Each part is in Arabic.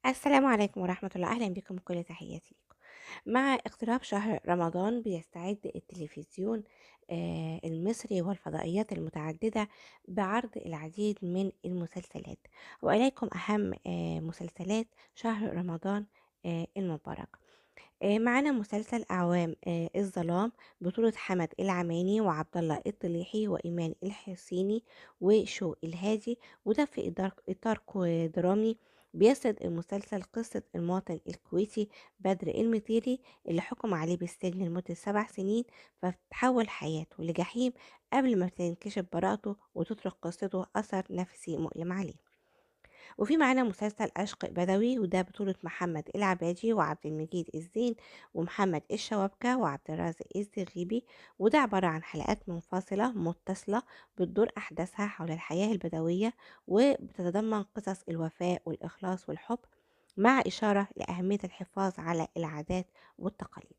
السلام عليكم ورحمة الله، أهلا بكم بكل تحياتي لكم. مع اقتراب شهر رمضان بيستعد التلفزيون المصري والفضائيات المتعددة بعرض العديد من المسلسلات، وإليكم أهم مسلسلات شهر رمضان المبارك. معانا مسلسل أعوام الظلام بطولة حمد العماني وعبد الله الطليحي وإيمان الحسيني وشو الهادي، وده في إطار درامي. بيسرد المسلسل قصة المواطن الكويتي بدر المطيري اللي حكم عليه بالسجن لمدة 7 سنين، فتتحول حياته لجحيم قبل ما تنكشف براءته وتترك قصته أثر نفسي مؤلم عليه. وفي معانا مسلسل عشق بدوي، وده بطولة محمد العبادي وعبد المجيد الزين ومحمد الشوابكة وعبد الرازق الزغيبي، وده عبارة عن حلقات منفصلة متصلة بتدور أحداثها حول الحياة البدوية، وبتتضمن قصص الوفاء والإخلاص والحب، مع إشارة لأهمية الحفاظ على العادات والتقاليد.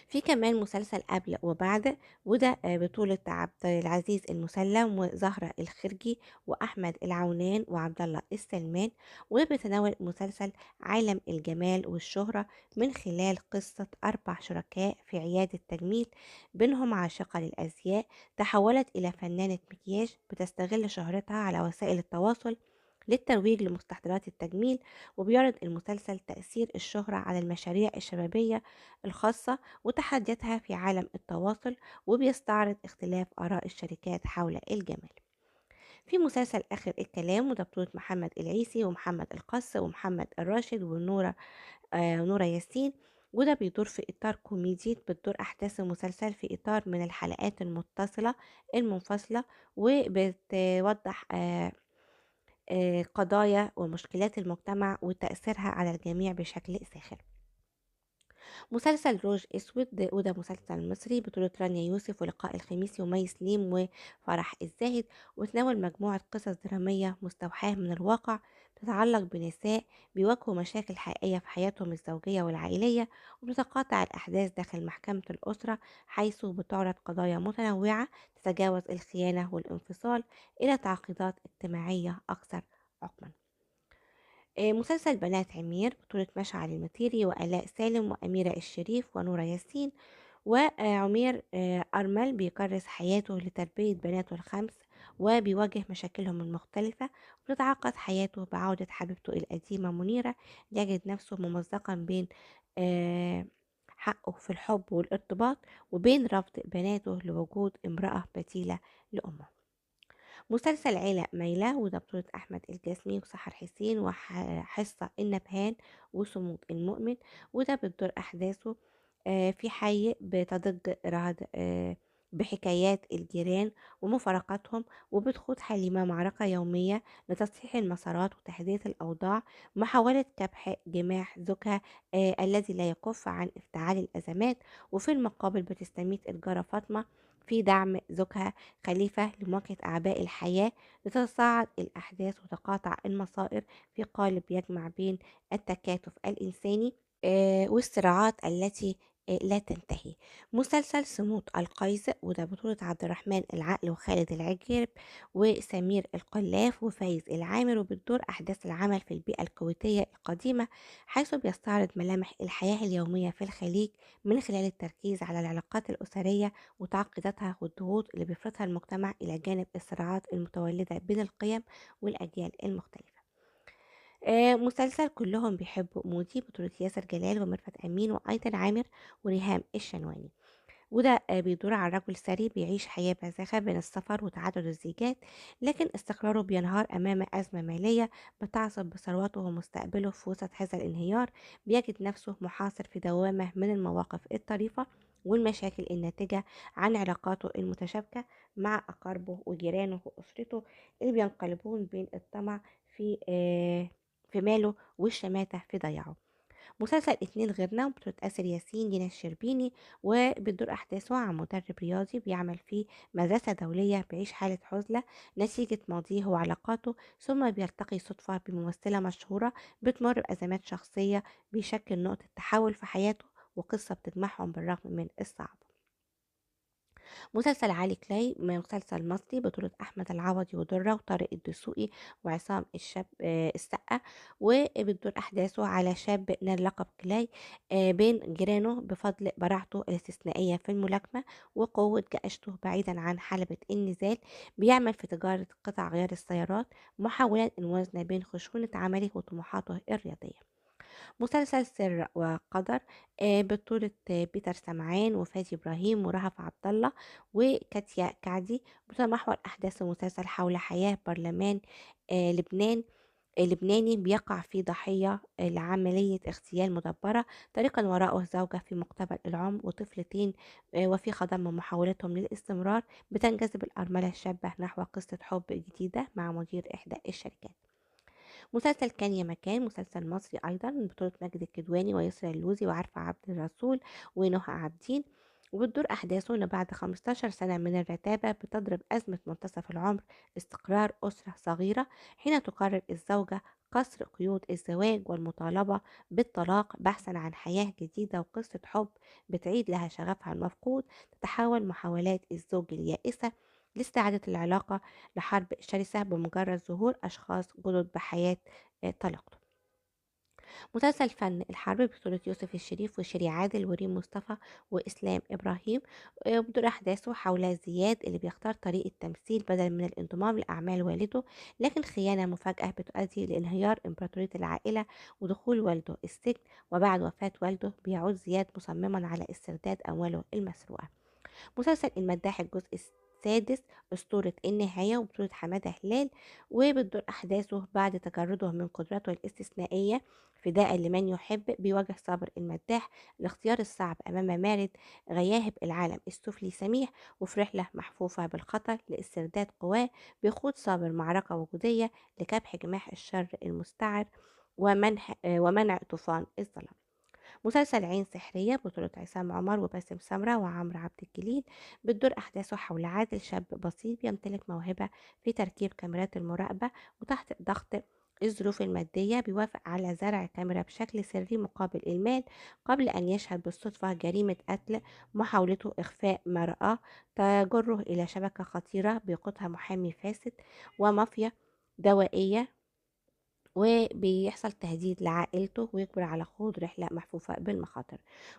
في كمان مسلسل قبل وبعد، وده بطولة عبد العزيز المسلم وزهرة الخرجي وأحمد العونان وعبد الله السلمان، وبيتناول مسلسل عالم الجمال والشهرة من خلال قصة 4 شركاء في عيادة تجميل، بينهم عاشقة للأزياء تحولت إلى فنانة مكياج بتستغل شهرتها على وسائل التواصل للترويج لمستحضرات التجميل. وبيعرض المسلسل تأثير الشهرة على المشاريع الشبابية الخاصة وتحدياتها في عالم التواصل، وبيستعرض اختلاف آراء الشركات حول الجمال. في مسلسل آخر الكلام، وده بطولة محمد العيسي ومحمد القص ومحمد الراشد ونورة ياسين، وده بيدور في إطار كوميدي. بتدور أحداث المسلسل في إطار من الحلقات المتصلة المنفصلة، وبتوضح قضايا ومشكلات المجتمع وتأثيرها على الجميع بشكل ساخر. مسلسل روج اسود وده مسلسل مصري بطولة رانيا يوسف ولقاء الخميسي ومي سليم وفرح الزاهد، وتناول مجموعة قصص درامية مستوحاة من الواقع تتعلق بنساء بيواجهوا مشاكل حقيقية في حياتهم الزوجية والعائلية، وبتتقاطع الأحداث داخل محكمة الأسرة، حيث بتعرض قضايا متنوعة تتجاوز الخيانة والانفصال إلى تعقيدات اجتماعية أكثر عقما. مسلسل بنات عمير بطولة مشعل المطيري وآلاء سالم وأميرة الشريف ونورة ياسين. وعمير أرمل بيكرس حياته لتربية بناته الخمس، وبيواجه مشاكلهم المختلفة، وبتتعقد حياته بعودة حبيبته القديمة منيرة، يجد نفسه ممزقا بين آه، حقه في الحب والارتباط وبين رفض بناته لوجود امرأة بديلة لأمه. مسلسل عيلة مايلة، وده بطولة أحمد الجسمي وسحر حسين وحصة النبهان وصمود المؤمن، وده بتدور أحداثه في حي بتضج رعد بحكايات الجيران ومفارقاتهم، وبتخوض حليمة معركة يومية لتصحيح المسارات وتحديث الأوضاع، محاولة كبح جماح زوجها الذي لا يكف عن افتعال الأزمات. وفي المقابل بتستميت الجارة فاطمة في دعم زوجها خليفة لمواجهة أعباء الحياة، لتتصاعد الأحداث وتقاطع المصائر في قالب يجمع بين التكاتف الإنساني والصراعات التي لا تنتهي. مسلسل صمود القيس، وده بطولة عبد الرحمن العقل وخالد العجيب وسمير القلاف وفايز العامر، وبتدور أحداث العمل في البيئة الكويتية القديمة، حيث بيستعرض ملامح الحياة اليومية في الخليج من خلال التركيز على العلاقات الأسرية وتعقيداتها والضغوط اللي بيفرضها المجتمع إلى جانب الصراعات المتولدة بين القيم والأجيال المختلفة. مسلسل كلهم بيحبوا مودي بطولة ياسر جلال وميرفت أمين وأيتن عامر وريهام الشنواني، وده بيدور عن رجل ثري بيعيش حياة باذخة بين السفر وتعدد الزيجات، لكن استقراره بينهار أمام أزمة مالية بتعصف بثروته ومستقبله. في وسط هذا الانهيار بيجد نفسه محاصر في دوامة من المواقف الطريفة والمشاكل الناتجة عن علاقاته المتشابكة مع أقاربه وجيرانه وأسرته، اللي بينقلبون بين الطمع في ماله والشماتة في ضياعه. مسلسل اتنين غيرنا بطولة آسر ياسين دينا الشربيني، وبتدور أحداثه عن مدرب رياضي بيعمل في مدرسة دولية بيعيش حالة عزلة نتيجة ماضيه وعلاقاته، ثم بيلتقي صدفة بممثلة مشهورة بتمر بأزمات شخصية بيشكل نقطة تحول في حياته، وقصة بتجمعهم بالرغم من الصعب. مسلسل علي كلاي مسلسل مصري بطولة أحمد العوضي ودرة وطارق الدسوقي وعصام السقا، وبتدور أحداثه على شاب نال لقب كلاي بين جيرانه بفضل براعته الاستثنائية في الملاكمة وقوة جأشته بعيدا عن حلبة النزال. بيعمل في تجارة قطع غيار السيارات، محاولا الموازنة بين خشونة عمله وطموحاته الرياضية. مسلسل سر وقدر بطولة بيتر سمعان وفادي إبراهيم ورهف عبد الله وكاتيا كعدي. بتتمحور أحداث المسلسل حول حياة برلمان لبنان لبناني بيقع في ضحية لعملية اغتيال مدبرة. طريقا وراءه زوجة في مقتبل العمر وطفلتين، وفي خضم محاولتهم للاستمرار بتنجذب الأرملة الشابة نحو قصة حب جديدة مع مدير إحدى الشركات. مسلسل كان يا مكان مسلسل مصري أيضا من بطولة ماجد الكدواني ويسرا اللوزي وعارفة عبد الرسول ونهى عابدين. وبتدور أحداثه إن بعد 15 سنة من الرتابة بتضرب أزمة منتصف العمر استقرار أسرة صغيرة، حين تقرر الزوجة كسر قيود الزواج والمطالبة بالطلاق بحثا عن حياة جديدة وقصة حب بتعيد لها شغفها المفقود. تتحول محاولات الزوج اليائسة لاستعادة العلاقة لحرب شرسة بمجرد ظهور أشخاص جدد بحياة طليقته. مسلسل فن الحرب بطولة يوسف الشريف وشيري عادل وريم مصطفى وإسلام إبراهيم. بتدور أحداثه حول زياد اللي بيختار طريقة تمثيل بدل من الانضمام لأعمال والده، لكن خيانة مفاجأة بتؤدي لانهيار إمبراطورية العائلة ودخول والده السجن. وبعد وفاة والده بيعود زياد مصمما على استرداد أمواله المسروقة. مسلسل المداح الجزء السادس أسطورة النهاية وبطولة حمادة هلال. وبتدور أحداثه بعد تجرده من قدرته الاستثنائية فداء لمن يحب بيواجه صابر المداح الاختيار الصعب أمام مارد غياهب العالم السفلي سميح. وفي رحلة محفوفة بالخطر لاسترداد قواه بيخوض صابر معركة وجودية لكبح جماح الشر المستعر ومنع طوفان الظلام. مسلسل عين سحرية بطولة عصام عمر وباسم سمرة وعمرو عبد الجليل. بتدور أحداثه حول عادل شاب بسيط بيمتلك موهبة في تركيب كاميرات المراقبة، وتحت ضغط الظروف المادية بيوافق على زرع كاميرا بشكل سري مقابل المال، قبل أن يشهد بالصدفة جريمة قتل. محاولته إخفاء ما رآه تجره إلى شبكة خطيرة بيقودها محامي فاسد ومافيا دوائية، وبيحصل تهديد لعائلته ويجبر على خوض رحلة محفوفة بالمخاطر.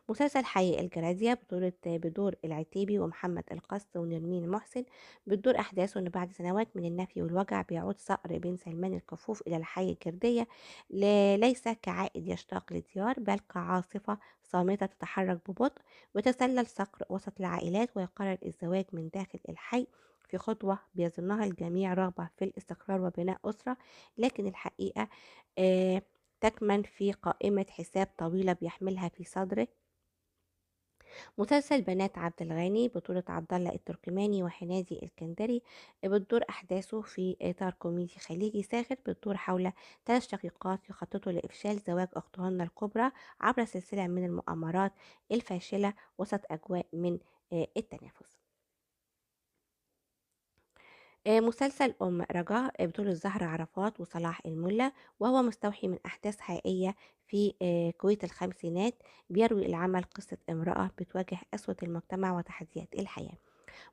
مسلسل حي الجرادية بطولة بدور العتيبي ومحمد القص ونرمين محسن. بتدور أحداثه إن بعد سنوات من النفي والوجع بيعود صقر بن سلمان الكفوف إلى الحي الجردية، ليس كعائد يشتاق للديار بل كعاصفة صامتة تتحرك ببطء. وتسلل صقر وسط العائلات ويقرر الزواج من داخل الحي في خطوة بيظنها الجميع رغبة في الاستقرار وبناء أسرة، لكن الحقيقة آه، تكمن في قائمة حساب طويلة بيحملها في صدره. مسلسل بنات عبد الغني بطولة عبد الله التركماني وحنادي الكندري. بتدور أحداثه في إطار كوميدي خليجي ساخر، بتدور حول 3 شقيقات يخططوا لإفشال زواج أختهن الكبرى عبر سلسلة من المؤامرات الفاشلة وسط أجواء من التنافس. مسلسل أم رجاء بطولة زهرة عرفات وصلاح الملا، وهو مستوحي من أحداث حقيقية في كويت الخمسينات. بيروي العمل قصة امرأة بتواجه قسوة المجتمع وتحديات الحياة.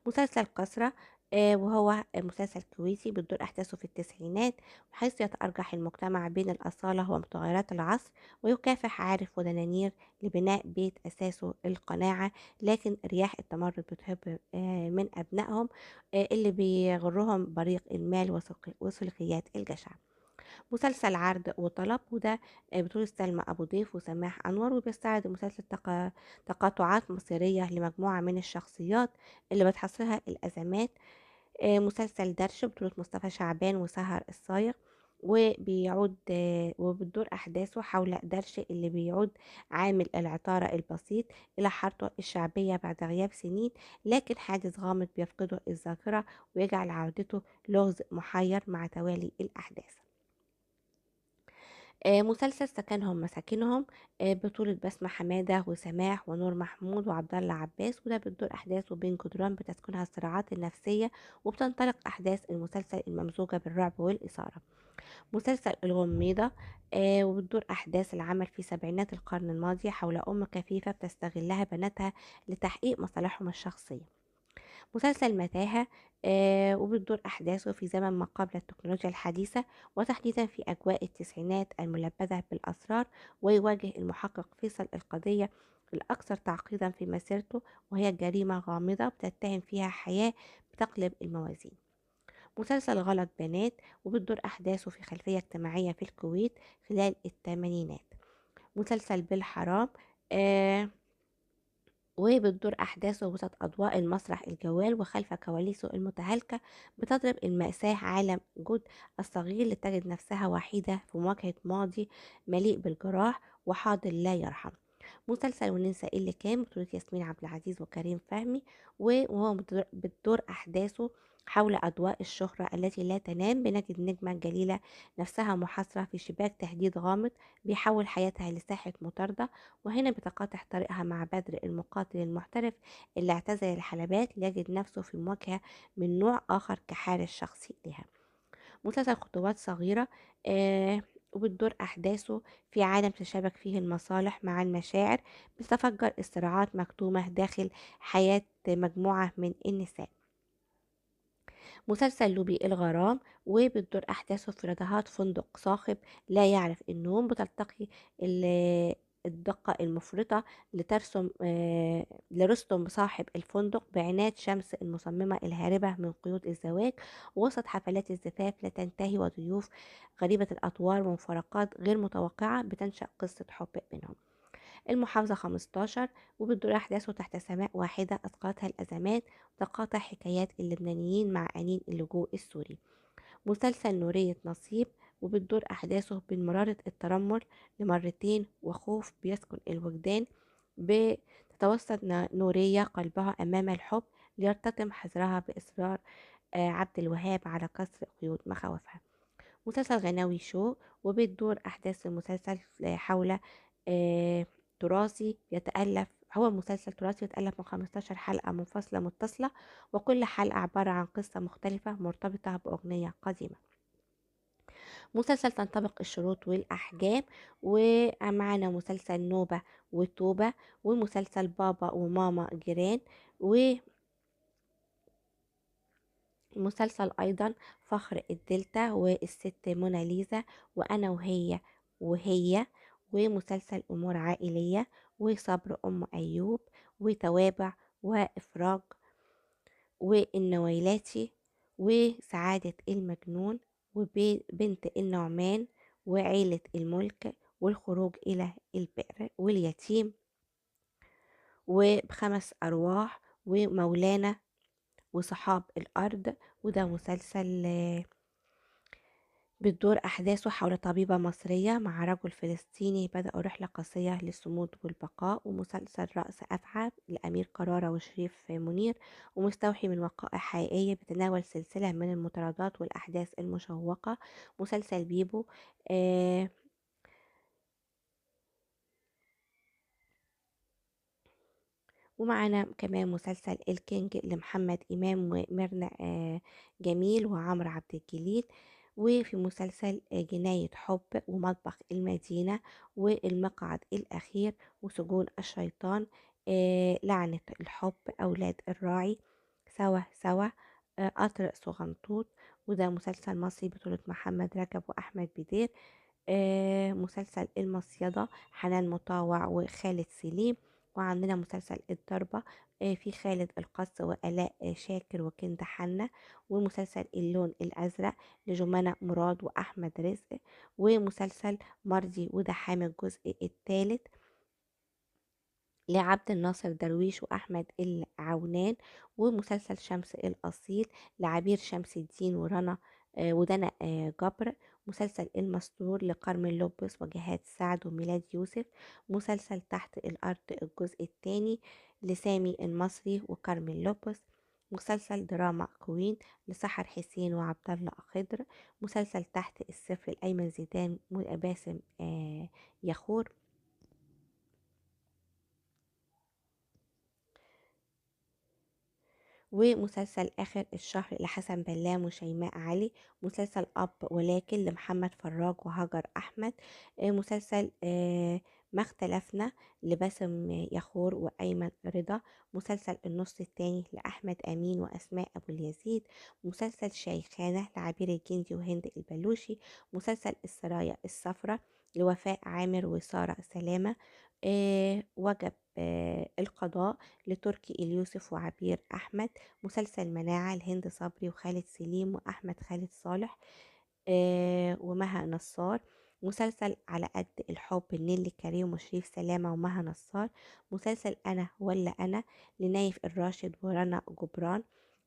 مسلسل قسرة وهو مسلسل كويتي بتدور أحداثه في التسعينات، وحيث يتأرجح المجتمع بين الأصالة ومتغيرات العصر، ويكافح عارف ودنانير لبناء بيت أساسه القناعة، لكن رياح التمرد بتهب من أبنائهم اللي بيغرهم بريق المال وسلوكيات الجشع. مسلسل عرض وطلب وده بطولة سلمى أبو ضيف وسماح أنور، وبيستعرض المسلسل تقاطعات مصيرية لمجموعة من الشخصيات اللي بتحصرها الأزمات. مسلسل درش بطولة مصطفى شعبان وسهر الصايغ. وبتدور أحداثه حول درش اللي بيعود عامل العطارة البسيط إلى حارته الشعبية بعد غياب سنين، لكن حادث غامض بيفقده الذاكرة ويجعل عودته لغز محير مع توالي الأحداث. مسلسل سكنهم مساكنهم بطولة بسمة حمادة وسماح ونور محمود وعبد الله عباس، وده بتدور أحداثه بين جدران بتسكنها الصراعات النفسية، وبتنطلق أحداث المسلسل الممزوجة بالرعب والإثارة. مسلسل الغميضة وبتدور أحداث العمل في سبعينات القرن الماضي حول أم كفيفة بتستغلها بناتها لتحقيق مصالحهم الشخصية. مسلسل متاهة وبتدور أحداثه في زمن ما قبل التكنولوجيا الحديثة، وتحديدا في أجواء التسعينات الملبدة بالأسرار. ويواجه المحقق فيصل القضية الأكثر تعقيدا في مسيرته، وهي جريمة غامضة بتتهم فيها حياة بتقلب الموازين. مسلسل غلط بنات، وبتدور أحداثه في خلفية اجتماعية في الكويت خلال الثمانينات. مسلسل بالحرام آه وبتدور أحداثه وسط أضواء المسرح الجوال وخلف كواليسه المتهالكة. بتضرب المأساة عالم جود الصغير لتجد نفسها وحيدة في مواجهة ماضي مليء بالجراح وحاضر لا يرحم. مسلسل وننسى إيه اللي كان، بطولة ياسمين عبد العزيز وكريم فهمي. وهو بتدور أحداثه حول أضواء الشهرة التي لا تنام. بنجد نجمة جليلة نفسها محاصرة في شباك تهديد غامض بيحول حياتها لساحة مطاردة. وهنا بتقاطع طريقها مع بدر المقاتل المحترف اللي اعتزل الحلبات ليجد نفسه في مواجهة من نوع آخر كحارس شخصي لها. مسلسل خطوات صغيرة وبتدور أحداثه في عالم تشابك فيه المصالح مع المشاعر. بتتفجر الصراعات مكتومة داخل حياة مجموعة من النساء. مسلسل لوبي الغرام، وبتدور أحداثه في رضاهات فندق صاخب لا يعرف النوم. بتلتقي الدقة المفرطة لترسم لرستم صاحب الفندق بعناد شمس المصممة الهاربة من قيود الزواج وسط حفلات الزفاف لا تنتهي وضيوف غريبة الأطوار ومفارقات غير متوقعة. بتنشأ قصة حب بينهم. المحافظة 15، وبتدور أحداثه تحت سماء واحدة أثقلتها الأزمات. تقاطع حكايات اللبنانيين مع أنين اللجوء السوري. مسلسل نورية نصيب، وبتدور أحداثه بين مرارة التنمر لمرتين وخوف بيسكن الوجدان. بتتوسط نورية قلبها أمام الحب ليرتطم حذرها بإصرار عبد الوهاب على كسر قيود مخاوفها. مسلسل غناوي شو، وبتدور أحداث المسلسل حول آه، تراثي يتألف هو مسلسل تراثي يتألف من 15 حلقة منفصلة متصلة، وكل حلقة عبارة عن قصة مختلفة مرتبطة بأغنية قديمة. مسلسل تنطبق الشروط والأحجام، ومعنا مسلسل نوبة وتوبة، ومسلسل بابا وماما جيران، ومسلسل أيضا فخر الدلتا والست موناليزا وأنا وهي، ومسلسل أمور عائلية، وصبر أم أيوب، وتوابع، وإفراج، والنويلاتي، وسعادة المجنون، وبنت النعمان، وعيلة الملك، والخروج إلى البئر، واليتيم، وبخمس أرواح، ومولانا، وصحاب الأرض. وده مسلسل بتدور أحداثه حول طبيبة مصرية مع رجل فلسطيني بدأوا رحلة قاسية للصمود والبقاء. ومسلسل رأس أفعى لأمير كرارة وشريف منير، ومستوحي من وقائع حقيقية بتناول سلسلة من المطاردات والأحداث المشوقة. مسلسل بيبو آه ومعنا كمان مسلسل الكينج لمحمد إمام وميرنا جميل وعمرو عبد الجليل. وفي مسلسل جناية حب، ومطبخ المدينة، والمقعد الأخير، وسجون الشيطان، لعنة الحب، أولاد الراعي، سوا سوا، قطر صغنطوط. وده مسلسل مصري بطولة محمد رجب وأحمد بدير. مسلسل المصيدة، حنان مطاوع وخالد سليم. وعندنا مسلسل الضربة، في خالد القص وآلاء شاكر وكندا حنة. ومسلسل اللون الأزرق لجمانة مراد وأحمد رزق. ومسلسل مرضي وده حامل الجزء الثالث لعبد الناصر درويش وأحمد العونان. ومسلسل شمس الأصيل لعبير شمس الدين ودنا جبر. مسلسل المستور لكارمن لوبس وجهاد سعد وميلاد يوسف. مسلسل تحت الأرض الجزء الثاني لسامي المصري وكارمن لوبس. مسلسل دراما كوين لسحر حسين وعبد الله خضر. مسلسل تحت الصفر لأيمن زيدان وباسم يخور. ومسلسل آخر الشهر لحسن بلام وشيماء علي. مسلسل أب ولكن لمحمد فراج وهاجر أحمد. مسلسل ما اختلفنا لباسم يخور وأيمن رضا، مسلسل النص التاني لأحمد أمين وأسماء أبو اليزيد، مسلسل شيخانة لعبير الجندي وهند البلوشي، مسلسل السرايا الصفراء لوفاء عامر وسارة سلامة، وجب القضاء لتركي اليوسف وعبير أحمد، مسلسل مناعة لهند صبري وخالد سليم وأحمد خالد صالح ومها نصار، مسلسل على قد الحب لنيلي كريم وشريف سلامة ومها نصار، مسلسل أنا ولا أنا لنايف الراشد ورنا جبران،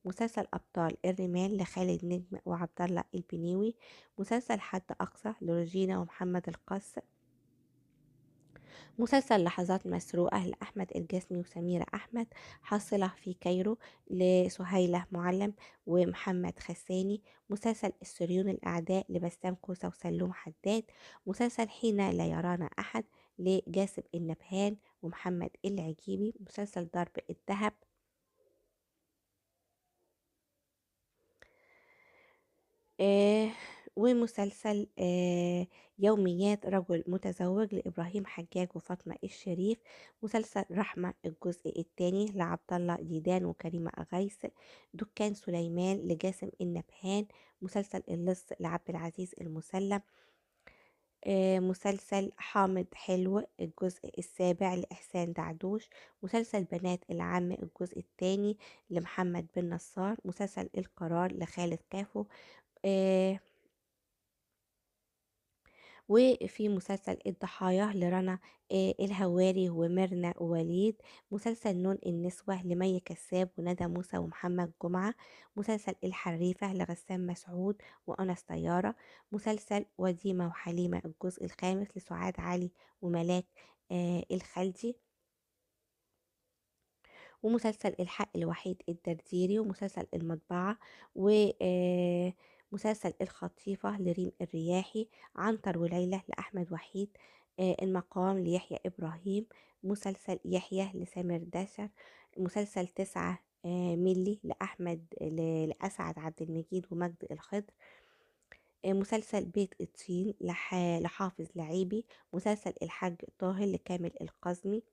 مسلسل أبطال الرمال لخالد نجم وعبد الله البنيوي، مسلسل حد أقصى لروجينا ومحمد القص، مسلسل لحظات مسروقة لأحمد الجسمي وسميرة أحمد، حاصلة في كايرو لسهيلة معلم ومحمد خساني، مسلسل السريون الأعداء لبسام كوسة وسلوم حداد، مسلسل حين لا يرانا أحد لجاسم النبهان ومحمد العجيبي، مسلسل ضرب الذهب، آه ومسلسل يوميات رجل متزوج لإبراهيم حجاج وفاطمة الشريف، مسلسل رحمة الجزء الثاني لعبد الله ديدان وكريمة أغيث، دكان سليمان لجاسم النبهان، مسلسل اللص لعبد العزيز المسلم، مسلسل حامض حلو الجزء السابع لإحسان دعدوش، مسلسل بنات العم الجزء الثاني لمحمد بن نصار، مسلسل القرار لخالد كافو، آه وفي مسلسل الضحايا لرنا الهواري وميرنا ووليد، مسلسل نون النسوة لمي كساب وندى موسى ومحمد جمعة، مسلسل الحريفة لغسان مسعود وأنس طيارة، مسلسل وديمة وحليمة الجزء الخامس لسعاد علي وملاك الخلدي، ومسلسل الحق الوحيد الدرديري، ومسلسل المطبعة، ومسلسل الخطيفة لريم الرياحي، عنتر وليلى لأحمد وحيد، المقام ليحيى إبراهيم، مسلسل يحيى لسامر داشر، مسلسل 9 ملي لأسعد عبد المجيد ومجد الخضر، مسلسل بيت الطين لحافظ لعيبي، مسلسل الحاج طاهر لكامل القزمي،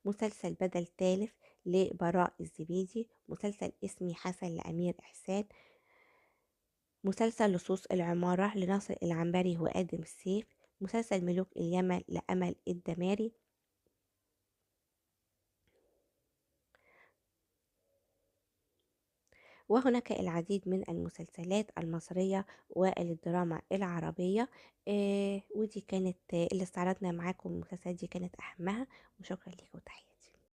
مسلسل بدل تالف لبراء الزبيدي، مسلسل اسمي حسن لأمير إحسان، مسلسل لصوص العمارة لناصر العنبري وآدم السيف، مسلسل ملوك اليمن لأمل الدماري، وهناك العديد من المسلسلات المصرية والدراما العربية، ودي كانت اللي استعرضنا معاكم، المسلسلات دي كانت أهمها، وشكرا لكم وتحياتي.